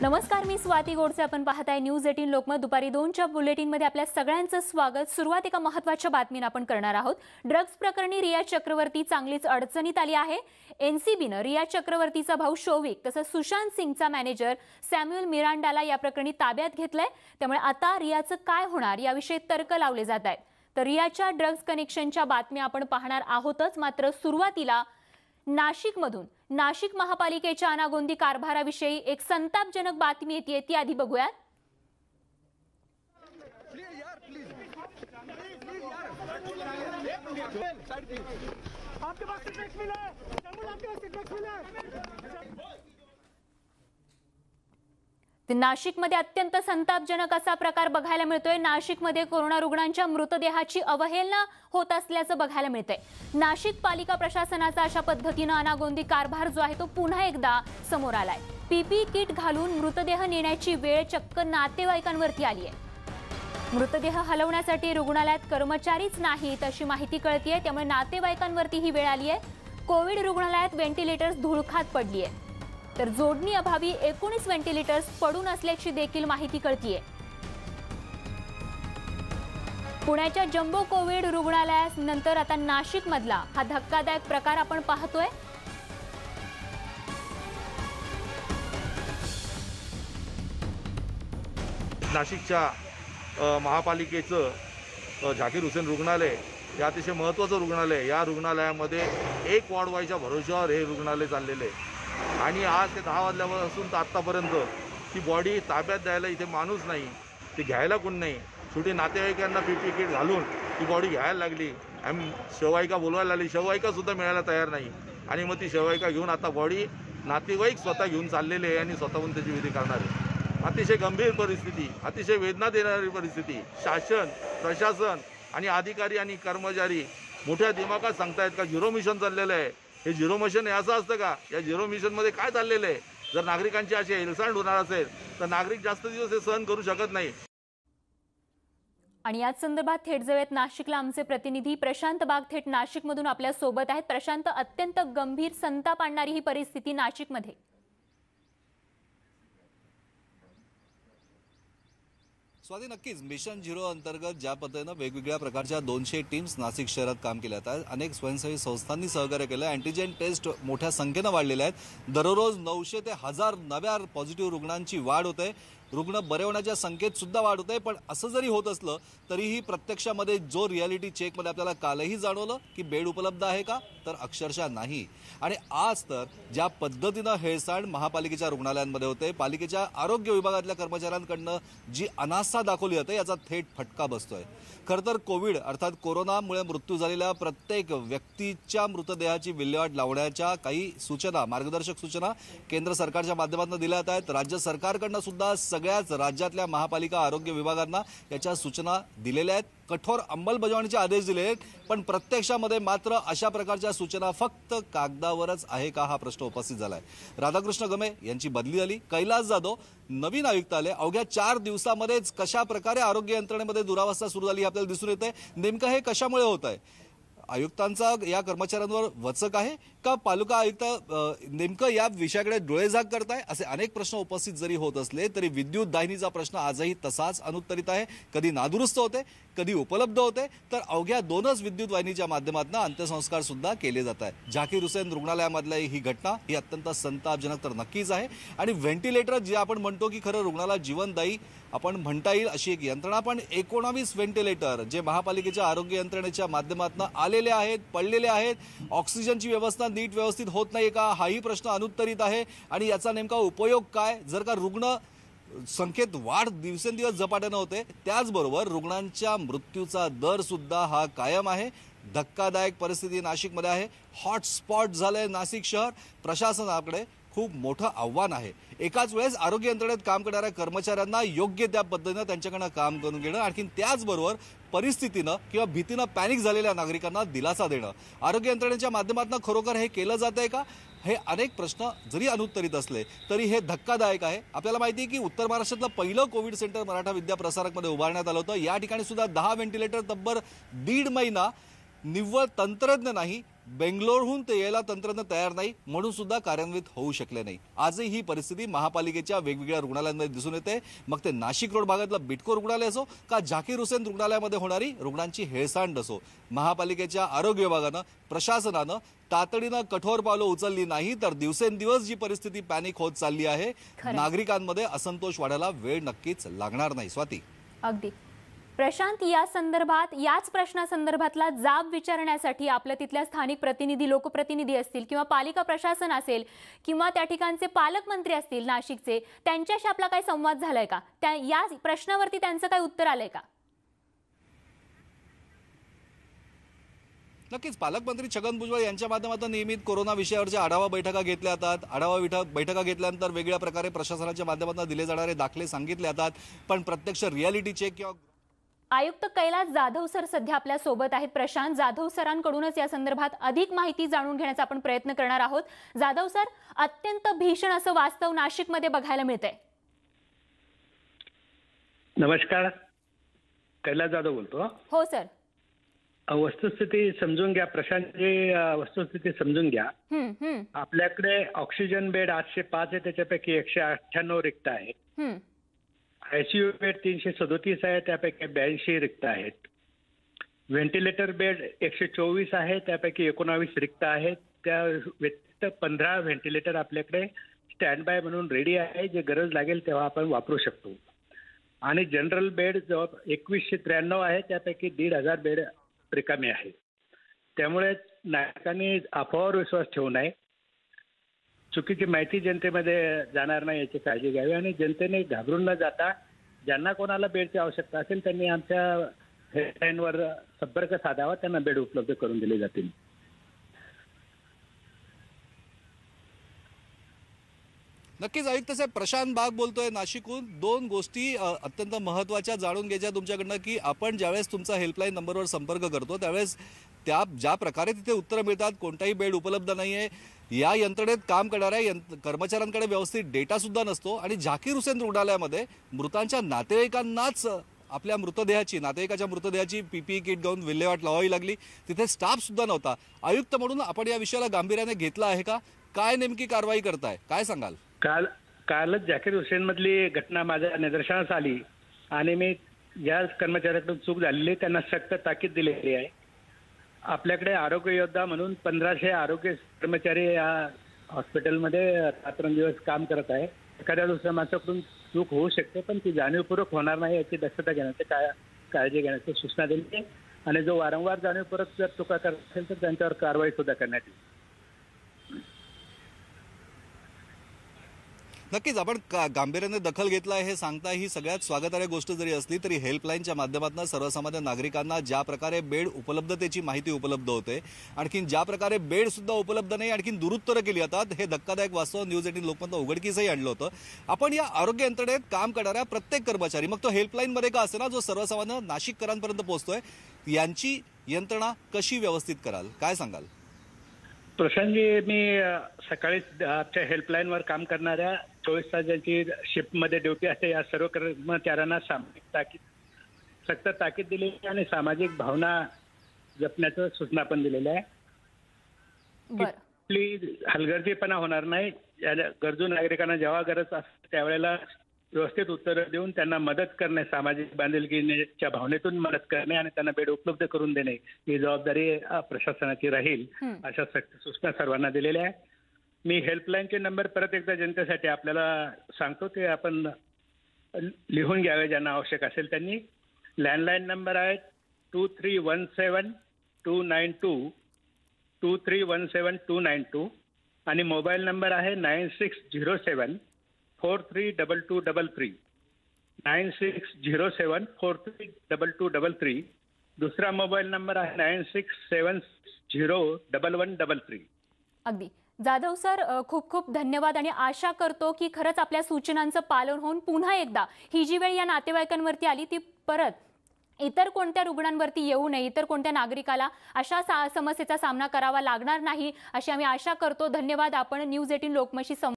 नमस्कार, मी स्वाती गोडसे. आपण पाहताय न्यूज 18 लोकमत. दुपारी 2च्या बुलेटिनमध्ये आपल्या सगळ्यांचं स्वागत. सुरुवात एका महत्त्वाच्या बातमीने आपण करणार आहोत. ड्रग्ज प्रकरणी रिया चक्रवर्ती चांगलीच अडचणीत आली आहे. एनसीबीने रिया चक्रवर्तीचा भाऊ शौविक तसंच सुशांत सिंगचा मॅनेजर सॅम्युअल मिरांडाला या प्रकरणी ताब्यात घेतलंय. त्यामुळे आता रियाचं काय होणार याविषयी तर्क लावले जात आहेत. तर रियाच्या ड्रग्ज कनेक्शनच्या बातम्या आपण पाहणार आहोतच, मात्र सुरुवातीला नाशिकमधून नाशिक महापालिकेच्या अनागोंदी कारभाराविषयी एक संतापजनक बातमी येते, ती आधी बघूयात. नाशिकमध्ये अत्यंत संतापजनक असा प्रकार बघायला मिळतोय. नाशिकमध्ये कोरोना रुग्णांच्या मृतदेहाची अवहेलना होत असल्याचं बघायला मिळतंय. नाशिक पालिका प्रशासनाचा अशा पद्धतीनं अनागोंदी कारभार जो आहे तो पुन्हा एकदा समोर आलाय. पीपीई किट घालून मृतदेह नेण्याची वेळ चक्क नातेवाईकांवरती आली आहे. मृतदेह हलवण्यासाठी रुग्णालयात कर्मचारीच नाहीत अशी माहिती कळतीये. त्यामुळे नातेवाईकांवरती ही वेळ आली आहे. कोविड रुग्णालयात व्हेंटिलेटर्स धुळखात पडली आहे. तर जोडणी अभावी 19 व्हेंटिलेटर्स पडून असल्याची देखील माहिती कळतीये. पुण्याच्या जम्बो कोविड रुग्णालयानंतर आता नाशिक मधला हा धक्कादायक प्रकार आपण पाहतोय. नाशिकच्या महापालिकेचं झाकीर हुसेन रुग्णालय हे अतिशय महत्त्वाचं रुग्णालय. या रुग्णालयामध्ये एक वॉर्ड वाईच्या भरोश्यावर हे रुग्णालय चाललेलं आहे. आणि आज ते 10 वाजल्यापासून तर आत्तापर्यंत ती बॉडी ताब्यात द्यायला इथे माणूस नाही, ती घ्यायला कोण नाही. शेवटी नातेवाईकांना पीपीई किट घालून ती बॉडी घ्यायला लागली. शेवायिका बोलवायला लागली, शेवायिकासुद्धा मिळायला तयार नाही. आणि मग ती शेवायिका घेऊन आता बॉडी नातेवाईक स्वतः घेऊन चाललेले आहे आणि स्वतःहून त्याची विधी करणार आहे. अतिशय गंभीर परिस्थिती, अतिशय वेदना देणारी परिस्थिती. शासन, प्रशासन आणि अधिकारी आणि कर्मचारी मोठ्या दिमागात सांगतायत का झिरो मिशन चाललेलं आहे. हे झिरो मिशन हे असं असतं का? या झिरो मिशनमध्ये काय चाललेलं आहे? जर नागरिकांची अशी हेळसांड होणार असेल तर नागरिक जास्त दिवस हे सहन करू शकत नाही. आणि याच संदर्भात थेट जाऊयात नाशिकला. आमचे प्रतिनिधी प्रशांत बाग थेट नाशिकमधून आपल्या सोबत आहेत. प्रशांत, अत्यंत गंभीर संताप आणणारी ही परिस्थिती नाशिकमध्ये. स्वाती, नक्कीच मिशन झिरो अंतर्गत ज्या पद्धतीनं वेगवेगळ्या प्रकारच्या 200 टीम्स नाशिक शहरात काम केल्या आहेत. अनेक स्वयंसेवी संस्थांनी सहकार्य केलं. अँटीजेन टेस्ट मोठ्या संख्येनं वाढलेल्या आहेत. दररोज 900 ते 1000 नव्या पॉझिटिव्ह रुग्णांची वाढ होते. रुग्ण बरे होण्याच्या संख्येत सुद्धा वाढ होते. पण असं जरी होत असलं तरीही प्रत्यक्षामध्ये जो रियालिटी चेकमध्ये आपल्याला कालही जाणवलं की बेड उपलब्ध आहे का, तर अक्षरशः नाही. आणि आज तर ज्या पद्धतीनं हेळसांड महापालिकेच्या रुग्णालयांमध्ये होते, पालिकेच्या आरोग्य विभागातल्या कर्मचाऱ्यांकडनं जी अनास्था दाखवली जाते याचा थेट फटका बसतोय. खरं तर कोविड अर्थात कोरोनामुळे मृत्यू झालेल्या प्रत्येक व्यक्तीच्या मृतदेहाची विल्हेवाट लावण्याच्या काही सूचना, मार्गदर्शक सूचना केंद्र सरकारच्या माध्यमातून दिल्या जात आहेत. राज्य सरकारकडनं सुद्धा सगळ्याच राज्यातल्या महापालिका आरोग्य विभागांना याच्या सूचना दिलेल्या आहेत. कठोर अंमलबजावणीचे आदेश दिले आहेत. पण प्रत्यक्षामध्ये मात्र अशा प्रकारच्या सूचना फक्त कागदावरच आहे का, हा प्रश्न उपस्थित झाला आहे. राधाकृष्ण गमे यांची बदली झाली. कैलास जाधव नवीन आयुक्त आले. अवघ्या 4 दिवसामध्येच कशा प्रकारे आरोग्य यंत्रणेमध्ये दुरावस्था सुरू झाली आपल्याला दिसून येते. नेमकं हे कशामुळे होत आहे? आयुक्तांचा या कर्मचाऱ्यांवर वचक आहे का पालिका आयुक्त नेमकं या विषयाकडे डोळेझाक करताय, असे अनेक प्रश्न उपस्थित जरी होत असले तरी विद्युत दाहिनीचा प्रश्न आजही तसाच अनुत्तरित आहे. कधी नादुरुस्त होते, कधी उपलब्ध होते, तर अवघ्या 2च विद्युत वाहिनीच्या माध्यमातून अंत्यसंस्कार सुद्धा केले जात आहेत. झाकीर हुसेन रुग्णालयामधल्या ही घटना ही अत्यंत संतापजनक तर नक्कीच आहे. आणि व्हेंटिलेटर जे आपण म्हणतो की खरं रुग्णाला जीवनदायी आपण म्हणता येईल अशी एक यंत्रणा, पण 19 व्हेंटिलेटर जे महापालिकेच्या आरोग्य यंत्रणेच्या माध्यमातून आलेले आहेत, पडलेले आहेत. ऑक्सिजनची व्यवस्था नीट व्यवस्थित होत नाही का, हाही प्रश्न अनुत्तरित आहे. आणि याचा नेमका उपयोग काय, जर का रुग्ण संख्येत वाढ दिवसेंदिवस झपाट्यानं होते, त्याचबरोबर रुग्णांच्या मृत्यूचा दर सुद्धा हा कायम आहे. धक्कादायक परिस्थिती नाशिकमध्ये आहे. हॉटस्पॉट झालंय नाशिक शहर. प्रशासनाकडे खूप मोठं आव्हान आहे. एकाच वेळेस आरोग्य यंत्रणेत काम करणाऱ्या कर्मचाऱ्यांना योग्य त्या पद्धतीनं त्यांच्याकडनं काम करून घेणं, आणखी त्याचबरोबर परिस्थितीनं किंवा भीतीनं पॅनिक झालेल्या नागरिकांना दिलासा देणं, आरोग्य यंत्रणेच्या माध्यमातून खरोखर हे केलं जात आहे का, हे अनेक प्रश्न जरी अनुत्तरित असले तरी हे धक्कादायक आहे. आपल्याला माहिती आहे की उत्तर महाराष्ट्रातलं पहिलं कोविड सेंटर मराठा विद्या प्रसारकमध्ये उभारण्यात आलं होतं. या ठिकाणी सुद्धा 10 व्हेंटिलेटर तब्बल 1.5 महिना निव्वळ तंत्रज्ञ नाही बेंगलोरहून ते यायला तंत्रज्ञ तयार नाही म्हणून सुद्धा कार्यान्वित होऊ शकले नाही। आजही ही परिस्थिती महापालिकेच्या वेगवेगळ्या रुग्णालयांमध्ये दिसून येते। मग ते नाशिक रोड भागातलं बिटको रुग्णालय असो का झाकीर हुसेन रुग्णालयामध्ये होणारी रुग्णांची हेळसांड असो, महापालिकेच्या आरोग्य विभागानं, प्रशासनानं तातडीनं कठोर पावलं उचलली नाही तर दिवसेंदिवस जी परिस्थिती पॅनिक होत चालली आहे, खरं. नागरिकांमध्ये असंतोष वाढायला वेळ नक्कीच लागणार नाही। स्वाती, अगदी प्रशांत, या संदर्भात याच प्रश्नासंदर्भातला जाब विचारण्यासाठी आपल्या तिथल्या स्थानिक प्रतिनिधी, लोकप्रतिनिधी असतील किंवा पालिका प्रशासन असेल किंवा त्या ठिकाणचे पालकमंत्री असतील नाशिकचे, त्यांच्याशी आपला काही संवाद झालाय का? या प्रश्नावरती त्यांचं काही उत्तर आलंय का? नक्कीच पालकमंत्री छगन भुजबळ यांच्या माध्यमातून नियमित कोरोना विषयावरच्या आढावा बैठका घेतल्या जातात। बैठका घेतल्यानंतर वेगळ्या प्रकारे प्रशासनाच्या माध्यमातून दिले जाणारे दाखले सांगितले जातात, पण प्रत्यक्ष रियालिटी चेक किंवा आयुक्त कैलास जाधव सर सध्या आपल्या सोबत आहेत। प्रशांत, जाधव सरांकडूनच या संदर्भात अधिक माहिती जाणून घेण्याचा आपण प्रयत्न करणार आहोत। जाधव सर, अत्यंत भीषण असं वास्तव नाशिकमध्ये बघायला मिळतंय। नमस्कार, कैलास जाधव बोलतो। हो सर। वस्तुस्थिती समजून घ्या प्रशांतजी, वस्तुस्थिती समजून घ्या। आपल्याकडे ऑक्सिजन बेड 805 आहे, त्याच्यापैकी 198 रिक्त आहेत। आयसीयू बेड 337 आहे, त्यापैकी 82 रिक्त आहेत। व्हेंटिलेटर बेड 124 आहे, त्यापैकी 19 रिक्त आहेत। त्या व्यतिरिक्त 15 व्हेंटिलेटर आपल्याकडे स्टँड बाय म्हणून रेडी आहे, जे गरज लागेल तेव्हा आपण वापरू शकतो। आणि जनरल बेड जवळ 2193 आहे, त्यापैकी 1500 बेड रिकामे आहे। त्यामुळे नागरिकांनी अफवावर विश्वास ठेवू नये, चुकीची माहिती जनतेमध्ये जाणार नाही याची काळजी घ्यावी आणि जनतेने घाबरून न जाता ज्यांना कोणाला बेडची आवश्यकता असेल त्यांनी आमच्या हेल्पलाईनवर संपर्क साधावा, त्यांना बेड उपलब्ध करून दिले जातील। नक्कीच आयुक्त साहेब, प्रशांत बाग बोलतोय नाशिकहून। दोन गोष्टी अत्यंत महत्त्वाच्या जाणून घ्यायच्या तुमच्याकडनं की आपण ज्यावेळेस तुमचा हेल्पलाईन नंबरवर संपर्क करतो त्यावेळेस ज्या प्रकारे तिथे उत्तरं मिळतात, कोणताही बेड उपलब्ध नाहीये, या यंत्रणेत काम करणाऱ्या कर्मचाऱ्यांकडे व्यवस्थित डेटा सुद्धा नसतो आणि झाकीर हुसेन रुग्णालयामध्ये मृतांच्या नातेवाईकांनाच आपल्या नातेवाईकाच्या मृतदेहाची पीपीई किट घेऊन विल्हेवाट लावावी लागली। तिथे स्टाफ सुद्धा नव्हता। आयुक्त म्हणून आपण या विषयाला गांभीर्याने घेतला आहे का? काय नेमकी कारवाई करताय, काय सांगाल? कालच झाकीर हुसेन मधली घटना माझ्या निदर्शनास आली आणि मी ज्या कर्मचाऱ्याकडून चूक झालेली त्यांना सक्त ताकीद दिलेली आहे। आपल्याकडे आरोग्य योद्धा म्हणून 1500 आरोग्य कर्मचारी या हॉस्पिटलमध्ये रात्रंदिवस काम करत आहे। एखाद्या दुसऱ्या माणसाकडून चूक होऊ शकते, पण ती जाणीवपूर्वक होणार नाही याची दक्षता घेण्याची काळजी घेण्याची सूचना दिली आहे आणि जो वारंवार जाणीवपूर्वक जर चुका करत असेल तर त्यांच्यावर कारवाई सुद्धा करण्यात येईल। नक्कीच आपण गांभीर्याने दखल घेतला हे सांगता ही सगळ्यात स्वागतार्ह गोष्ट जरी असली तरी हेल्पलाईनच्या माध्यमातून सर्वसामान्य नागरिकांना ज्या प्रकारे बेड उपलब्धतेची माहिती उपलब्ध होते, आणखीन ज्या प्रकारे बेड सुद्धा उपलब्ध नाही, आणखीन दुरुत्तरं केली जातात, हे धक्कादायक वास्तव न्यूज 18 लोकमतनं उघडकीसही आणलं होतं। आपण या आरोग्य यंत्रणेत काम करणाऱ्या प्रत्येक कर्मचारी, मग तो हेल्पलाईनमध्ये का असेना, जो सर्वसामान्य नाशिककरांपर्यंत पोहोचतोय, यांची यंत्रणा कशी व्यवस्थित कराल, काय सांगाल? प्रशांतजी, मी सकाळी आमच्या हेल्पलाईनवर काम करणाऱ्या 24 तासांची शिफ्टमध्ये ड्युटी असते या सर्व कर्मचाऱ्यांना सक्त ताकीद दिली आणि सामाजिक भावना जपण्याचं सूचना पण दिलेल्या आहे। कुठली हलगर्जीपणा होणार नाही। गरजू नागरिकांना जेव्हा गरज असते त्यावेळेला व्यवस्थित उत्तरं देऊन त्यांना मदत करणे, सामाजिक बांधिलकीच्या भावनेतून मदत करणे आणि त्यांना बेड उपलब्ध करून देणे ही जबाबदारी प्रशासनाची राहील, अशा सूचना सर्वांना दिलेल्या आहे। मी हेल्पलाईनचे नंबर परत एकदा जनतेसाठी आपल्याला सांगतो, ते आपण लिहून घ्यावे ज्यांना आवश्यक असेल त्यांनी। लँडलाईन नंबर आहे 2317-292 आणि मोबाईल नंबर आहे 9607-432233 9607-432233। दुसरा मोबाईल नंबर आहे 96701133। अगदी जाधव सर, खूप खूप धन्यवाद आणि आशा करतो की खरंच आपल्या सूचनांचं पालन होऊन पुन्हा एकदा ही जी वेळ या नातेवाईकांवरती आली ती परत इतर कोणत्या रुग्णांवरती येऊ नये, इतर कोणत्या नागरिकाला अशा समस्येचा सामना करावा लागणार नाही अशी आम्ही आशा करतो। धन्यवाद। आपण न्यूज 18 लोकमतशी